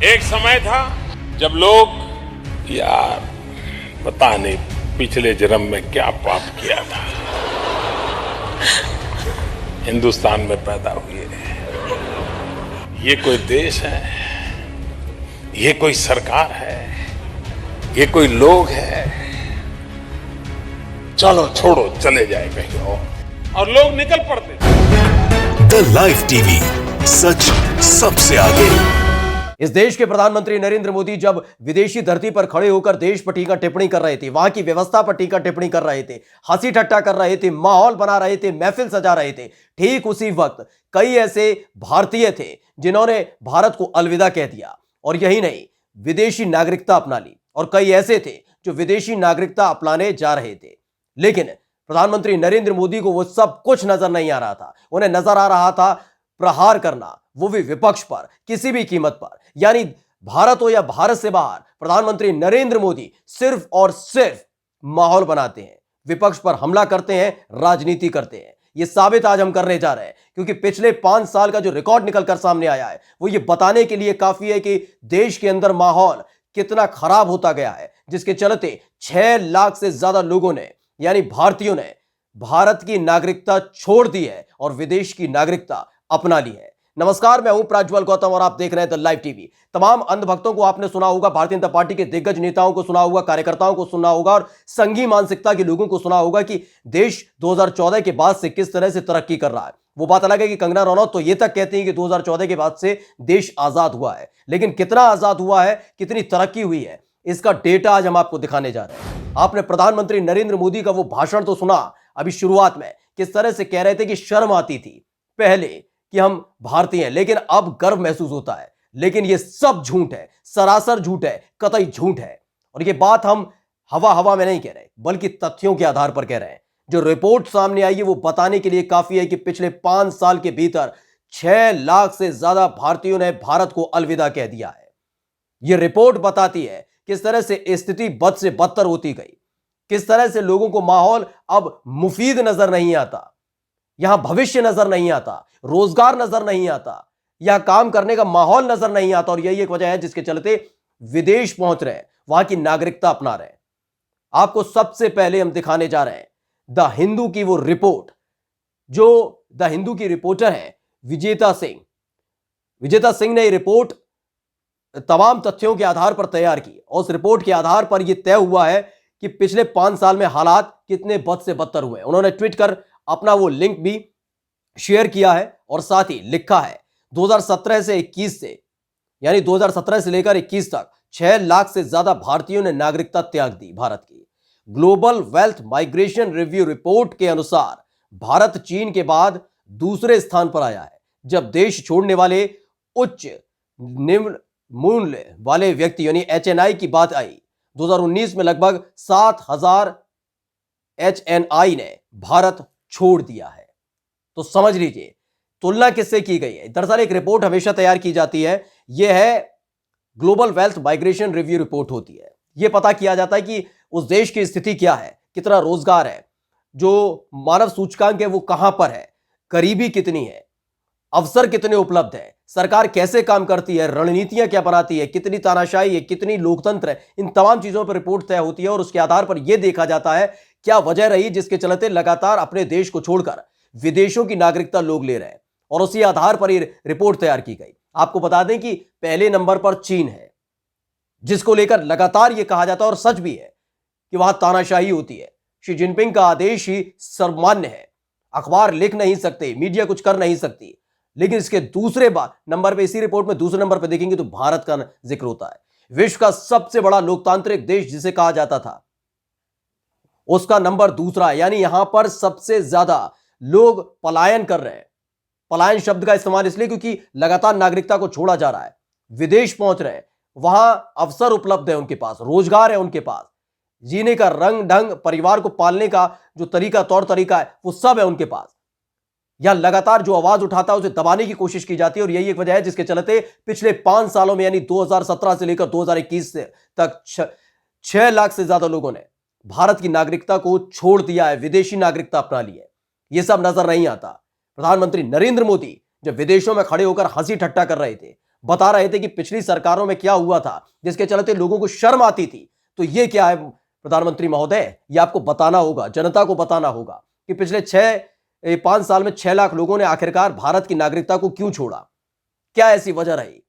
एक समय था जब लोग यार पता नहीं पिछले जन्म में क्या पाप किया था, हिंदुस्तान में पैदा हुए। ये कोई देश है, ये कोई सरकार है, ये कोई लोग है, चलो छोड़ो चले जाए कहीं और लोग निकल पड़ते। द लाइव टीवी, सच सबसे आगे। इस देश के प्रधानमंत्री नरेंद्र मोदी जब विदेशी धरती पर खड़े होकर देश पर टीका टिप्पणी कर रहे थे, वहां की व्यवस्था पर टीका टिप्पणी कर रहे थे, हंसी ठट्टा कर रहे थे, माहौल बना रहे थे, महफिल सजा रहे थे, ठीक उसी वक्त कई ऐसे भारतीय थे जिन्होंने भारत को अलविदा कह दिया और यही नहीं, विदेशी नागरिकता अपना ली। और कई ऐसे थे जो विदेशी नागरिकता अपनाने जा रहे थे, लेकिन प्रधानमंत्री नरेंद्र मोदी को वो सब कुछ नजर नहीं आ रहा था। उन्हें नजर आ रहा था प्रहार करना, वो भी विपक्ष पर, किसी भी कीमत पर। यानी भारत हो या भारत से बाहर, प्रधानमंत्री नरेंद्र मोदी सिर्फ और सिर्फ माहौल बनाते हैं, विपक्ष पर हमला करते हैं, राजनीति करते हैं। यह साबित आज हम करने जा रहे हैं, क्योंकि पिछले 5 साल का जो रिकॉर्ड निकलकर सामने आया है वो ये बताने के लिए काफी है कि देश के अंदर माहौल कितना खराब होता गया है, जिसके चलते 6 लाख से ज्यादा लोगों ने, यानी भारतीयों ने, भारत की नागरिकता छोड़ दी है और विदेश की नागरिकता अपना ली है। नमस्कार, मैं हूं प्रज्वल गौतम और आप देख रहे हैं द लाइव टीवी। तमाम अंधभक्तों को आपने सुना होगा, भारतीय जनता पार्टी के दिग्गज नेताओं को सुना होगा, कार्यकर्ताओं को सुना होगा और संघी मानसिकता के लोगों को सुना होगा कि देश 2014 के बाद से किस तरह से तरक्की कर रहा है। वो बात अलग है कि कंगना रनौत तो ये तक कहती हैं कि 2014 के बाद से देश आजाद हुआ है, लेकिन कितना आजाद हुआ है, कितनी तरक्की हुई है, इसका डेटा आज हम आपको दिखाने जा रहे हैं। आपने प्रधानमंत्री नरेंद्र मोदी का वो भाषण तो सुना अभी शुरुआत में, किस तरह से कह रहे थे कि शर्म आती थी पहले कि हम भारतीय हैं, लेकिन अब गर्व महसूस होता है। लेकिन ये सब झूठ है, सरासर झूठ है, कतई झूठ है। और ये बात हम हवा हवा में नहीं कह रहे, बल्कि तथ्यों के आधार पर कह रहे हैं। जो रिपोर्ट सामने आई है वो बताने के लिए काफी है कि पिछले 5 साल के भीतर 6 लाख से ज्यादा भारतीयों ने भारत को अलविदा कह दिया है। यह रिपोर्ट बताती है किस तरह से स्थिति बद से बदतर होती गई, किस तरह से लोगों को माहौल अब मुफीद नजर नहीं आता, यहां भविष्य नजर नहीं आता, रोजगार नजर नहीं आता, यहां काम करने का माहौल नजर नहीं आता। और यही एक वजह है जिसके चलते विदेश पहुंच रहे हैं, वहां की नागरिकता अपना रहे हैं। आपको सबसे पहले हम दिखाने जा रहे हैं द हिंदू की वो रिपोर्ट, जो द हिंदू की रिपोर्टर है विजेता सिंह। विजेता सिंह ने ये रिपोर्ट तमाम तथ्यों के आधार पर तैयार की और उस रिपोर्ट के आधार पर यह तय हुआ है कि पिछले 5 साल में हालात कितने बद से बदतर हुए। उन्होंने ट्वीट कर अपना वो लिंक भी शेयर किया है और साथ ही लिखा है 2017 से 21 से, यानी 2017 से लेकर 21 तक 6 लाख से ज्यादा भारतीयों ने नागरिकता त्याग दी भारत की। Global wealth migration review report के अनुसार भारत चीन के बाद दूसरे स्थान पर आया है, जब देश छोड़ने वाले उच्च निम्न मूल्य वाले व्यक्ति यानी HNI की बात आई। 2019 में लगभग 7,000 HNI ने भारत छोड़ दिया है। तो समझ लीजिए तुलना किससे की गई है। दरअसल एक रिपोर्ट हमेशा तैयार की जाती है, यह है global wealth migration review report होती है। यह पता किया जाता है कि उस देश की स्थिति क्या है, कितना रोजगार है, जो मानव सूचकांक है वो कहां पर है, गरीबी कितनी है, अवसर कितने उपलब्ध है, सरकार कैसे काम करती है, रणनीतियां क्या बनाती है, कितनी तानाशाही है, कितनी लोकतंत्र है। इन तमाम चीजों पर रिपोर्ट तय होती है और उसके आधार पर यह देखा जाता है क्या वजह रही जिसके चलते लगातार अपने देश को छोड़कर विदेशों की नागरिकता लोग ले रहे हैं, और उसी आधार पर यह रिपोर्ट तैयार की गई। आपको बता दें कि पहले नंबर पर चीन है, जिसको लेकर लगातार यह कहा जाता है और सच भी है कि वहां तानाशाही होती है। शी जिनपिंग का आदेश ही सर्वमान्य है, अखबार लिख नहीं सकते, मीडिया कुछ कर नहीं सकती। लेकिन इसके दूसरे नंबर पे, इसी रिपोर्ट में दूसरे नंबर पे देखेंगे तो भारत का जिक्र होता है। विश्व का सबसे बड़ा लोकतांत्रिक देश जिसे कहा जाता था, उसका नंबर दूसरा है। यानी यहां पर सबसे ज्यादा लोग पलायन कर रहे हैं। पलायन शब्द का इस्तेमाल इसलिए क्योंकि लगातार नागरिकता को छोड़ा जा रहा है, विदेश पहुंच रहे हैं, वहां अवसर उपलब्ध है, उनके पास रोजगार है, उनके पास जीने का रंग ढंग, परिवार को पालने का जो तरीका, तौर तरीका है, वो सब है उनके पास। यहां लगातार जो आवाज उठाता है उसे दबाने की कोशिश की जाती है। और यही एक वजह है जिसके चलते पिछले 5 सालों में, यानी 2017 से लेकर 2021 तक 6 लाख से ज्यादा लोगों ने भारत की नागरिकता को छोड़ दिया है, विदेशी नागरिकता अपना ली है। यह सब नजर नहीं आता। प्रधानमंत्री नरेंद्र मोदी जब विदेशों में खड़े होकर हंसी ठट्टा कर रहे थे, बता रहे थे कि पिछली सरकारों में क्या हुआ था जिसके चलते लोगों को शर्म आती थी। तो ये क्या है प्रधानमंत्री महोदय, ये आपको बताना होगा, जनता को बताना होगा कि पिछले 5 साल में 6 लाख लोगों ने आखिरकार भारत की नागरिकता को क्यों छोड़ा, क्या ऐसी वजह रही।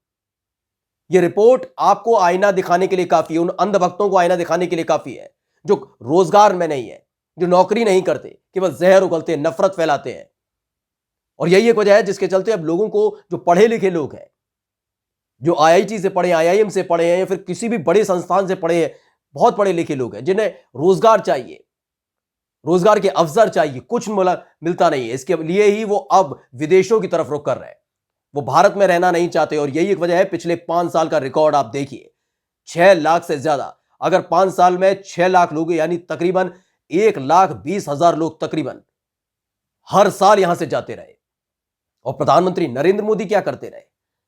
ये रिपोर्ट आपको आईना दिखाने के लिए काफी है, उन अंधभक्तों को आईना दिखाने के लिए काफी है जो रोजगार में नहीं है, जो नौकरी नहीं करते, केवल जहर उगलते हैं, नफरत फैलाते हैं। और यही एक वजह है जिसके चलते अब लोगों को, जो पढ़े लिखे लोग हैं, जो आईआईटी से पढ़े, आईआईएम से पढ़े हैं या फिर किसी भी बड़े संस्थान से पढ़े हैं, बहुत पढ़े लिखे लोग हैं जिन्हें रोजगार चाहिए, रोजगार के अवसर चाहिए, कुछ मिलता नहीं है। इसके लिए ही वो अब विदेशों की तरफ रुख कर रहे हैं, वो भारत में रहना नहीं चाहते। और यही एक वजह है, पिछले 5 साल का रिकॉर्ड आप देखिए, 6 लाख से ज्यादा। अगर 5 साल में 6 लाख लोग, यानी तकरीबन 1,20,000 लोग तकरीबन हर साल यहां से जाते रहे। और प्रधानमंत्री नरेंद्र मोदी क्या करते रहे,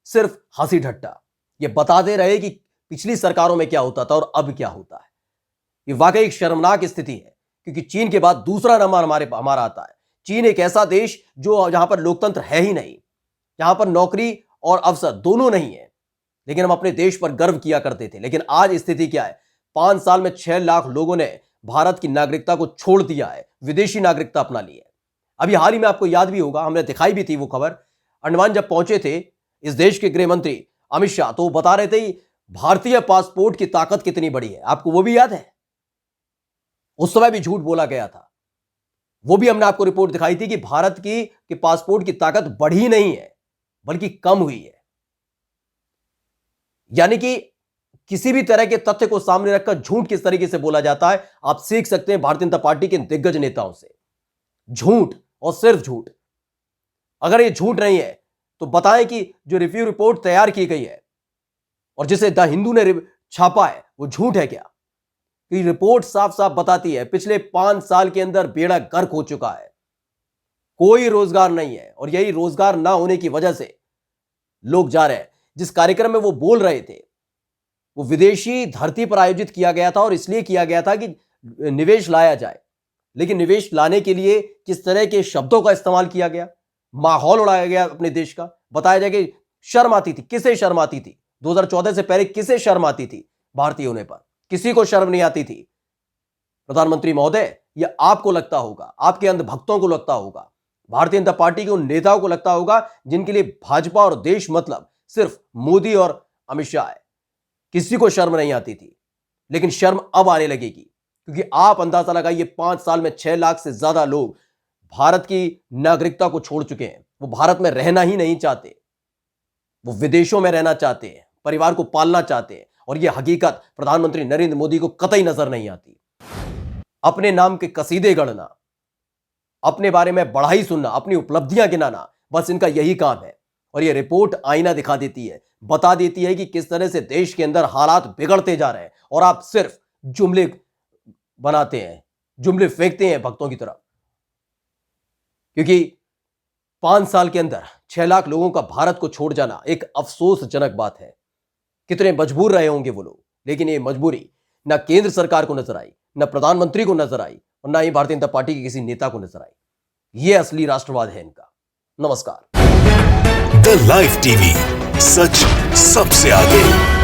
सिर्फ हंसी ठट्टा, ये बताते रहे कि पिछली सरकारों में क्या होता था और अब क्या होता है। ये वाकई एक शर्मनाक स्थिति है, क्योंकि चीन के बाद दूसरा नंबर हमारा आता है। चीन एक ऐसा देश जो जहां पर लोकतंत्र है ही नहीं, जहां पर नौकरी और अवसर दोनों नहीं है, लेकिन हम अपने देश पर गर्व किया करते थे। लेकिन आज स्थिति क्या है, 5 साल में 6 लाख लोगों ने भारत की नागरिकता को छोड़ दिया है, विदेशी नागरिकता अपना ली है। अभी हाल ही में आपको याद भी होगा, हमने दिखाई भी थी वो खबर, अंडमान जब पहुंचे थे इस देश के गृह मंत्री अमित शाह, तो वो बता रहे थे भारतीय पासपोर्ट की ताकत कितनी बड़ी है। आपको वो भी याद है? उस समय भी झूठ बोला गया था, वो भी हमने आपको रिपोर्ट दिखाई थी कि भारत की पासपोर्ट की ताकत बढ़ी नहीं है बल्कि कम हुई है। यानी कि किसी भी तरह के तथ्य को सामने रखकर झूठ किस तरीके से बोला जाता है, आप सीख सकते हैं भारतीय जनता पार्टी के दिग्गज नेताओं से। झूठ और सिर्फ झूठ। अगर ये झूठ नहीं है तो बताएं कि जो रिव्यू रिपोर्ट तैयार की गई है और जिसे द हिंदू ने छापा है वो झूठ है क्या? कि रिपोर्ट साफ साफ बताती है पिछले 5 साल के अंदर बेड़ा गर्क हो चुका है, कोई रोजगार नहीं है। और यही रोजगार ना होने की वजह से लोग जा रहे हैं। जिस कार्यक्रम में वो बोल रहे थे वो विदेशी धरती पर आयोजित किया गया था और इसलिए किया गया था कि निवेश लाया जाए। लेकिन निवेश लाने के लिए किस तरह के शब्दों का इस्तेमाल किया गया, माहौल उड़ाया गया अपने देश का। बताया जाए कि शर्म आती थी, किसे शर्म आती थी? 2014 से पहले किसे शर्म आती थी भारतीय होने पर? किसी को शर्म नहीं आती थी। प्रधानमंत्री महोदय, यह आपको लगता होगा, आपके अंधभक्तों को लगता होगा, भारतीय जनता पार्टी के उन नेताओं को लगता होगा जिनके लिए भाजपा और देश मतलब सिर्फ मोदी और अमित शाह है। किसी को शर्म नहीं आती थी, लेकिन शर्म अब आने लगेगी, क्योंकि आप अंदाजा लगाइए 5 साल में 6 लाख से ज्यादा लोग भारत की नागरिकता को छोड़ चुके हैं। वो भारत में रहना ही नहीं चाहते, वो विदेशों में रहना चाहते हैं, परिवार को पालना चाहते हैं। और यह हकीकत प्रधानमंत्री नरेंद्र मोदी को कतई नजर नहीं आती। अपने नाम के कसीदे गढ़ना, अपने बारे में बढ़ाई सुनना, अपनी उपलब्धियां गिनाना, बस इनका यही काम है। और यह रिपोर्ट आईना दिखा देती है, बता देती है कि किस तरह से देश के अंदर हालात बिगड़ते जा रहे हैं और आप सिर्फ जुमले बनाते हैं, जुमले फेंकते हैं भक्तों की तरफ। क्योंकि 5 साल के अंदर 6 लाख लोगों का भारत को छोड़ जाना एक अफसोसजनक बात है। कितने मजबूर रहे होंगे वो लोग, लेकिन ये मजबूरी ना केंद्र सरकार को नजर आई, ना प्रधानमंत्री को नजर आई और ना ही भारतीय जनता पार्टी के किसी नेता को नजर आई। ये असली राष्ट्रवाद है इनका। नमस्कार। द लाइव टीवी, सच सबसे आगे।